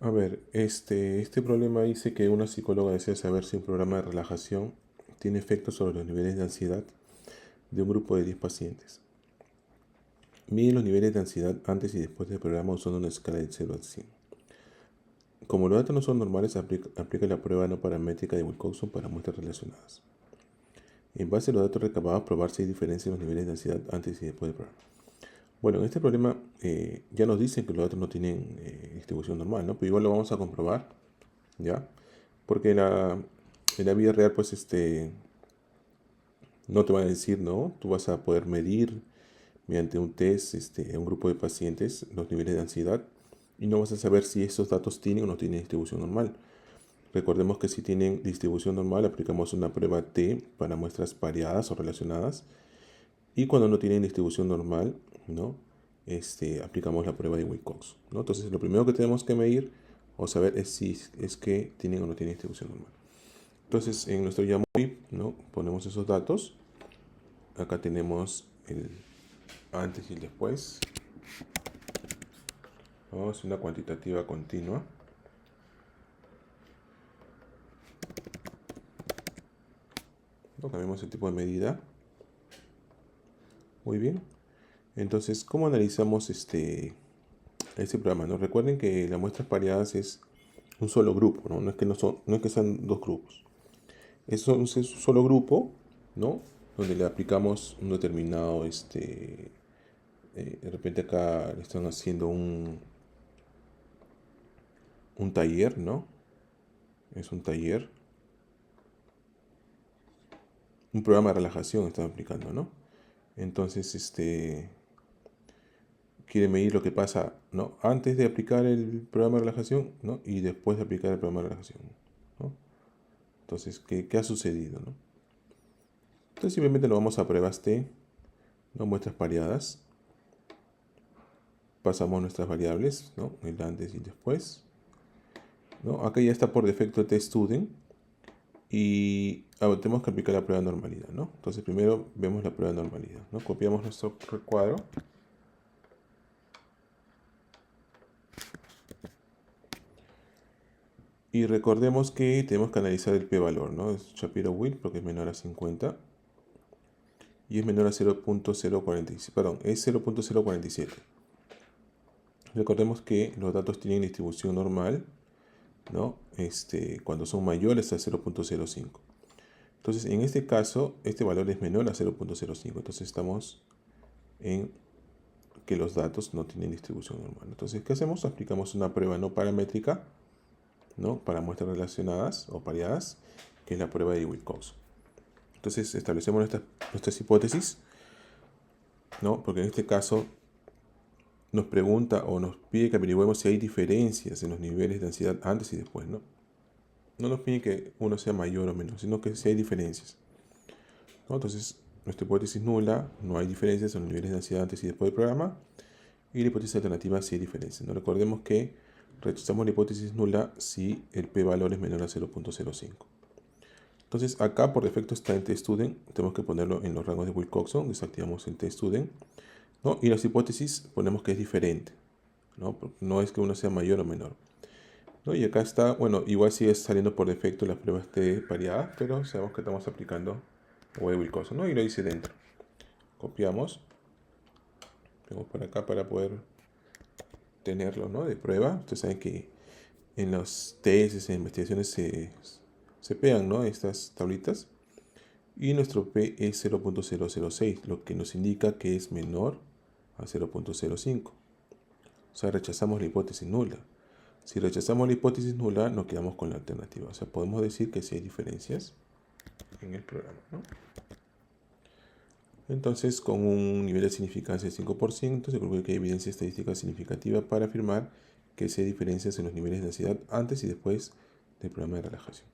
A ver, este problema dice que una psicóloga desea saber si un programa de relajación tiene efectos sobre los niveles de ansiedad de un grupo de 10 pacientes. Mide los niveles de ansiedad antes y después del programa usando una escala de 0 a 100. Como los datos no son normales, aplica la prueba no paramétrica de Wilcoxon para muestras relacionadas. En base a los datos recabados, probar si hay diferencia en los niveles de ansiedad antes y después del programa. Bueno, en este problema ya nos dicen que los datos no tienen distribución normal, ¿no? Pero igual lo vamos a comprobar, ¿ya? Porque en la vida real, pues, no te van a decir, ¿no? Tú vas a poder medir mediante un test a un grupo de pacientes los niveles de ansiedad y no vas a saber si esos datos tienen o no tienen distribución normal. Recordemos que si tienen distribución normal, aplicamos una prueba T para muestras pareadas o relacionadas. Y cuando no tienen distribución normal, ¿no? Aplicamos la prueba de Wilcox, ¿no? Entonces, lo primero que tenemos que medir o saber es si es que tienen o no tienen distribución normal. Entonces, en nuestro YAML, ¿no? Ponemos esos datos. Acá tenemos el antes y el después. Vamos a una cuantitativa continua. ¿No? Cambiamos el tipo de medida. Muy bien. Entonces, ¿cómo analizamos este programa? ¿No? Recuerden que las muestras pareadas es un solo grupo, ¿no? No es que sean dos grupos. Es un solo grupo, ¿no? Donde le aplicamos un determinado, de repente acá le están haciendo un taller, ¿no? Es un taller. Un programa de relajación están aplicando, ¿no? Entonces, quiere medir lo que pasa, ¿no? Antes de aplicar el programa de relajación, ¿no? Y después de aplicar el programa de relajación, ¿no? Entonces, ¿qué ha sucedido, no? Entonces, simplemente lo vamos a pruebas T, ¿no? Muestras pareadas. Pasamos nuestras variables, ¿no? El antes y el después, ¿no? Acá ya está por defecto teststudent y tenemos que aplicar la prueba de normalidad, ¿no? Entonces primero vemos la prueba de normalidad, ¿no? Copiamos nuestro recuadro. Y recordemos que tenemos que analizar el p-valor, ¿no? Es Shapiro-Wilk porque es menor a 50 y es menor a 0.047, perdón, es 0.047. Recordemos que los datos tienen distribución normal, ¿no? Cuando son mayores a 0.05. Entonces, en este caso, este valor es menor a 0.05. Entonces, estamos en que los datos no tienen distribución normal. Entonces, ¿qué hacemos? Aplicamos una prueba no paramétrica, ¿no? Para muestras relacionadas o pareadas, que es la prueba de Wilcox. Entonces, establecemos nuestras hipótesis, ¿no? Porque en este caso nos pregunta o nos pide que averigüemos si hay diferencias en los niveles de ansiedad antes y después, ¿no? No nos pide que uno sea mayor o menor, sino que si hay diferencias, ¿no? Entonces, nuestra hipótesis nula, no hay diferencias en los niveles de ansiedad antes y después del programa. Y la hipótesis alternativa sí hay diferencias, ¿no? Recordemos que rechazamos la hipótesis nula si el p-valor es menor a 0.05. Entonces, acá por defecto está en teststudent. Tenemos que ponerlo en los rangos de Wilcoxon. Desactivamos el teststudent, ¿no? Y las hipótesis ponemos que es diferente, ¿no? No es que uno sea mayor o menor, ¿no? Y acá está, bueno, igual sigue saliendo por defecto las pruebas T pareadas, pero sabemos que estamos aplicando Wilcoxon, ¿no? Y lo hice dentro. Copiamos. Tengo por acá para poder tenerlo, ¿no? De prueba. Ustedes saben que en los tesis, en investigaciones se pegan, ¿no? Estas tablitas. Y nuestro P es 0.006, lo que nos indica que es menor a 0.05. O sea, rechazamos la hipótesis nula. Si rechazamos la hipótesis nula, nos quedamos con la alternativa. O sea, podemos decir que sí hay diferencias en el programa, ¿no? Entonces, con un nivel de significancia de 5%, se concluye que hay evidencia estadística significativa para afirmar que sí hay diferencias en los niveles de ansiedad antes y después del programa de relajación.